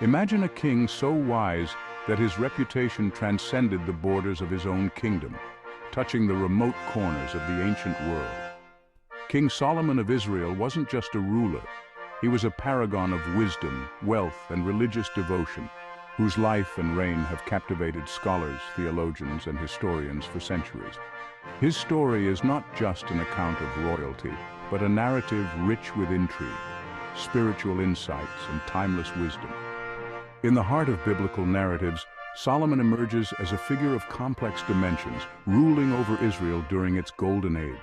Imagine a king so wise that his reputation transcended the borders of his own kingdom, touching the remote corners of the ancient world. King Solomon of Israel wasn't just a ruler. He was a paragon of wisdom, wealth, and religious devotion, whose life and reign have captivated scholars, theologians, and historians for centuries. His story is not just an account of royalty, but a narrative rich with intrigue, spiritual insights, and timeless wisdom. In the heart of biblical narratives, Solomon emerges as a figure of complex dimensions, ruling over Israel during its golden age.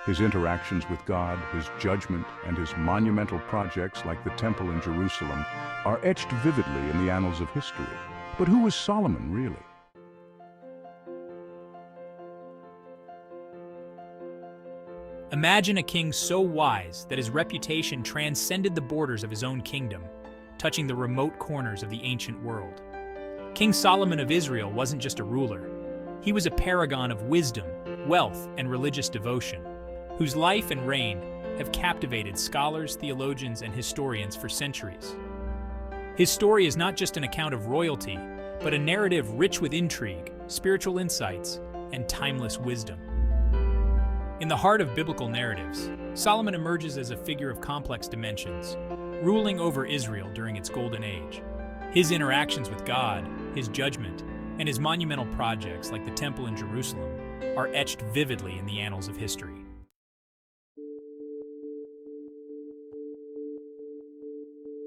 His interactions with God, his judgment, and his monumental projects like the Temple in Jerusalem are etched vividly in the annals of history. But who was Solomon, really? Imagine a king so wise that his reputation transcended the borders of his own kingdom, touching the remote corners of the ancient world. King Solomon of Israel wasn't just a ruler. He was a paragon of wisdom, wealth, and religious devotion, whose life and reign have captivated scholars, theologians, and historians for centuries. His story is not just an account of royalty, but a narrative rich with intrigue, spiritual insights, and timeless wisdom. In the heart of biblical narratives, Solomon emerges as a figure of complex dimensions, ruling over Israel during its golden age. His interactions with God, his judgment, and his monumental projects like the Temple in Jerusalem are etched vividly in the annals of history.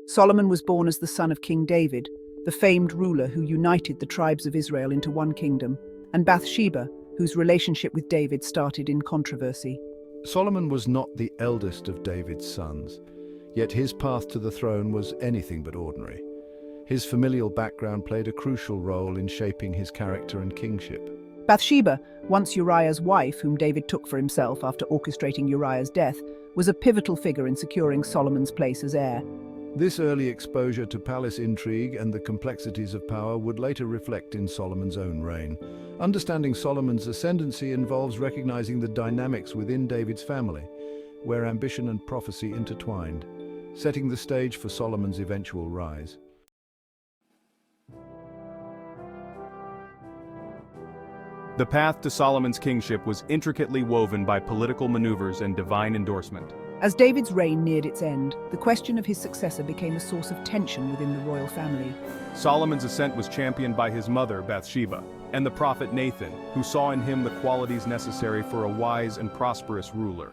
Solomon was born as the son of King David, the famed ruler who united the tribes of Israel into one kingdom, and Bathsheba, whose relationship with David started in controversy. Solomon was not the eldest of David's sons, yet his path to the throne was anything but ordinary. His familial background played a crucial role in shaping his character and kingship. Bathsheba, once Uriah's wife, whom David took for himself after orchestrating Uriah's death, was a pivotal figure in securing Solomon's place as heir. This early exposure to palace intrigue and the complexities of power would later reflect in Solomon's own reign. Understanding Solomon's ascendancy involves recognizing the dynamics within David's family, where ambition and prophecy intertwined, setting the stage for Solomon's eventual rise. The path to Solomon's kingship was intricately woven by political maneuvers and divine endorsement. As David's reign neared its end, the question of his successor became a source of tension within the royal family. Solomon's ascent was championed by his mother, Bathsheba, and the prophet Nathan, who saw in him the qualities necessary for a wise and prosperous ruler.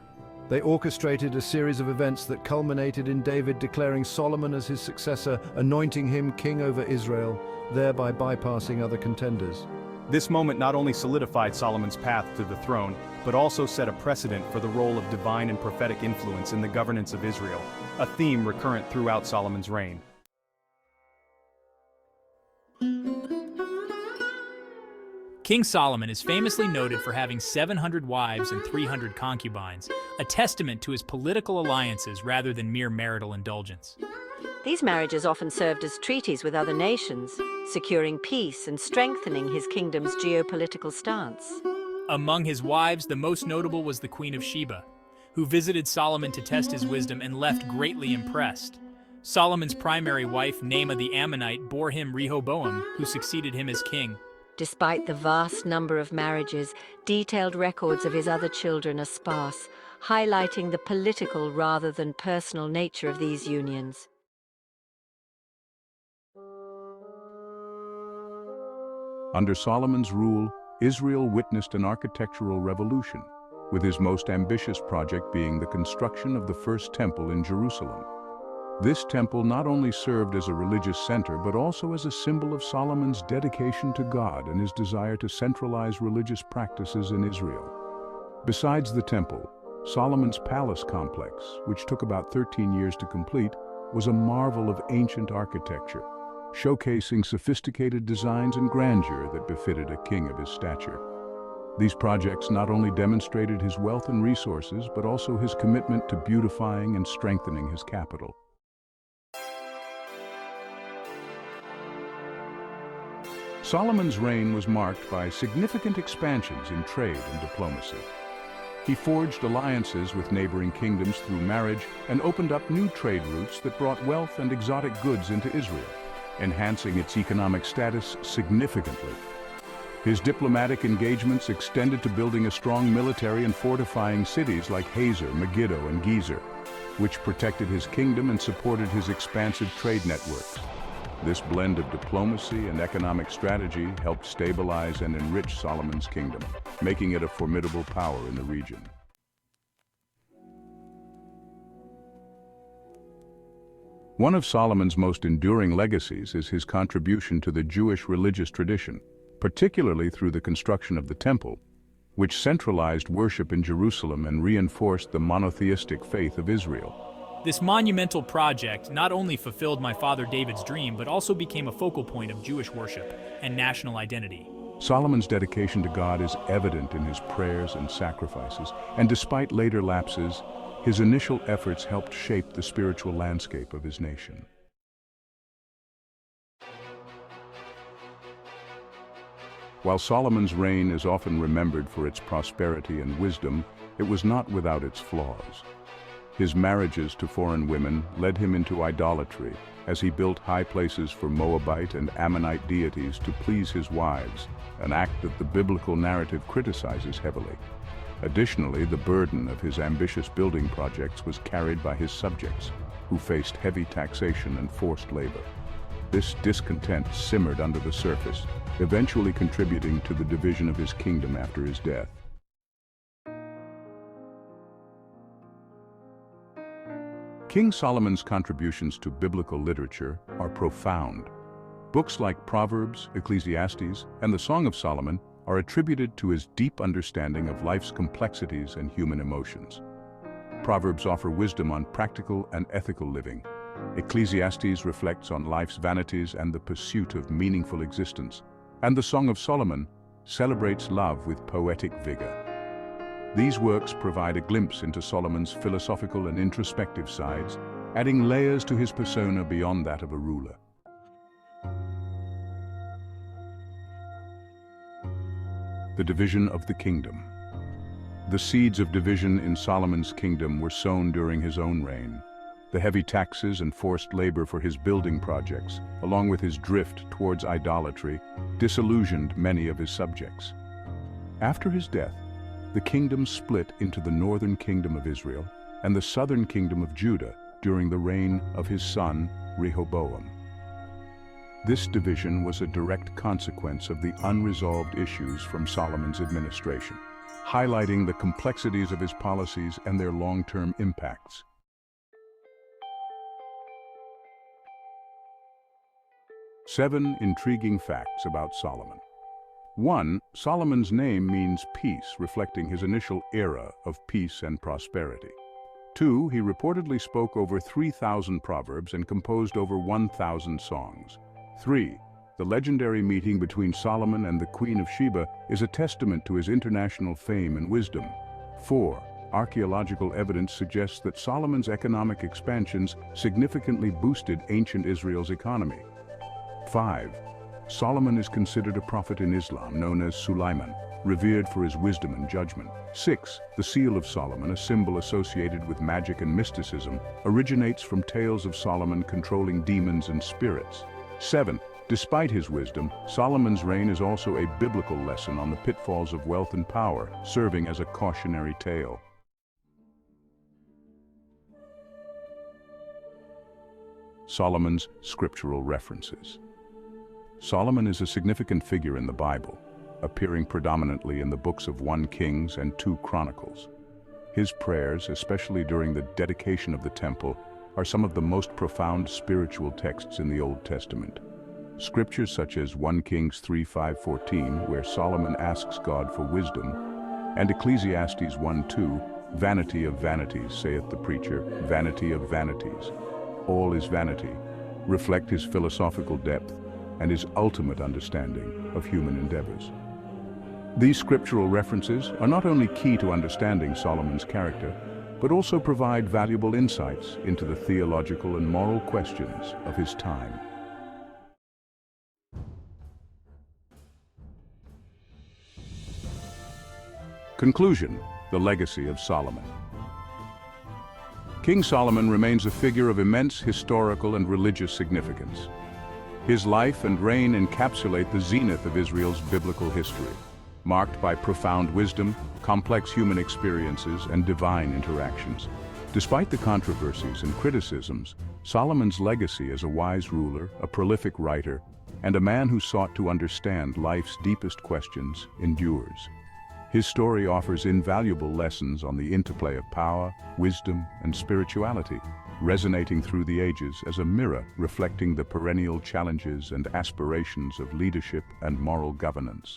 They orchestrated a series of events that culminated in David declaring Solomon as his successor, anointing him king over Israel, thereby bypassing other contenders. This moment not only solidified Solomon's path to the throne, but also set a precedent for the role of divine and prophetic influence in the governance of Israel, a theme recurrent throughout Solomon's reign. King Solomon is famously noted for having 700 wives and 300 concubines, a testament to his political alliances rather than mere marital indulgence. These marriages often served as treaties with other nations, securing peace and strengthening his kingdom's geopolitical stance. Among his wives, the most notable was the Queen of Sheba, who visited Solomon to test his wisdom and left greatly impressed. Solomon's primary wife, Naamah the Ammonite, bore him Rehoboam, who succeeded him as king. Despite the vast number of marriages, detailed records of his other children are sparse, highlighting the political rather than personal nature of these unions. Under Solomon's rule, Israel witnessed an architectural revolution, with his most ambitious project being the construction of the first temple in Jerusalem. This temple not only served as a religious center, but also as a symbol of Solomon's dedication to God and his desire to centralize religious practices in Israel. Besides the temple, Solomon's palace complex, which took about 13 years to complete, was a marvel of ancient architecture, showcasing sophisticated designs and grandeur that befitted a king of his stature. These projects not only demonstrated his wealth and resources, but also his commitment to beautifying and strengthening his capital. Solomon's reign was marked by significant expansions in trade and diplomacy. He forged alliances with neighboring kingdoms through marriage and opened up new trade routes that brought wealth and exotic goods into Israel, enhancing its economic status significantly. His diplomatic engagements extended to building a strong military and fortifying cities like Hazor, Megiddo, and Gezer, which protected his kingdom and supported his expansive trade networks. This blend of diplomacy and economic strategy helped stabilize and enrich Solomon's kingdom, making it a formidable power in the region. One of Solomon's most enduring legacies is his contribution to the Jewish religious tradition, particularly through the construction of the Temple, which centralized worship in Jerusalem and reinforced the monotheistic faith of Israel. This monumental project not only fulfilled my father David's dream, but also became a focal point of Jewish worship and national identity. Solomon's dedication to God is evident in his prayers and sacrifices, and despite later lapses, his initial efforts helped shape the spiritual landscape of his nation. While Solomon's reign is often remembered for its prosperity and wisdom, it was not without its flaws. His marriages to foreign women led him into idolatry, as he built high places for Moabite and Ammonite deities to please his wives, an act that the biblical narrative criticizes heavily. Additionally, the burden of his ambitious building projects was carried by his subjects, who faced heavy taxation and forced labor. This discontent simmered under the surface, eventually contributing to the division of his kingdom after his death. King Solomon's contributions to biblical literature are profound. Books like Proverbs, Ecclesiastes, and the Song of Solomon are attributed to his deep understanding of life's complexities and human emotions. Proverbs offer wisdom on practical and ethical living. Ecclesiastes reflects on life's vanities and the pursuit of meaningful existence. And the Song of Solomon celebrates love with poetic vigor. These works provide a glimpse into Solomon's philosophical and introspective sides, adding layers to his persona beyond that of a ruler. The division of the kingdom. The seeds of division in Solomon's kingdom were sown during his own reign. The heavy taxes and forced labor for his building projects, along with his drift towards idolatry, disillusioned many of his subjects. After his death, the kingdom split into the northern kingdom of Israel and the southern kingdom of Judah during the reign of his son Rehoboam. This division was a direct consequence of the unresolved issues from Solomon's administration, highlighting the complexities of his policies and their long-term impacts. Seven intriguing facts about Solomon. 1. Solomon's name means peace, reflecting his initial era of peace and prosperity. 2. He reportedly spoke over 3,000 proverbs and composed over 1,000 songs. 3. The legendary meeting between Solomon and the Queen of Sheba is a testament to his international fame and wisdom. 4. Archaeological evidence suggests that Solomon's economic expansions significantly boosted ancient Israel's economy. 5. Solomon is considered a prophet in Islam known as Sulaiman, revered for his wisdom and judgment. 6. The Seal of Solomon, a symbol associated with magic and mysticism, originates from tales of Solomon controlling demons and spirits. 7. Despite his wisdom, Solomon's reign is also a biblical lesson on the pitfalls of wealth and power, serving as a cautionary tale. Solomon's scriptural references. Solomon is a significant figure in the Bible, appearing predominantly in the books of 1 Kings and 2 Chronicles. His prayers, especially during the dedication of the temple, are some of the most profound spiritual texts in the Old Testament. Scriptures such as 1 Kings 3:5-14, where Solomon asks God for wisdom, and Ecclesiastes 1:2, "Vanity of vanities, saith the preacher, vanity of vanities. All is vanity," reflect his philosophical depth and his ultimate understanding of human endeavors. These scriptural references are not only key to understanding Solomon's character, but also provide valuable insights into the theological and moral questions of his time. Conclusion. The legacy of Solomon. King Solomon remains a figure of immense historical and religious significance. His life and reign encapsulate the zenith of Israel's biblical history, marked by profound wisdom, complex human experiences, and divine interactions. Despite the controversies and criticisms, Solomon's legacy as a wise ruler, a prolific writer, and a man who sought to understand life's deepest questions endures. His story offers invaluable lessons on the interplay of power, wisdom, and spirituality, resonating through the ages as a mirror reflecting the perennial challenges and aspirations of leadership and moral governance.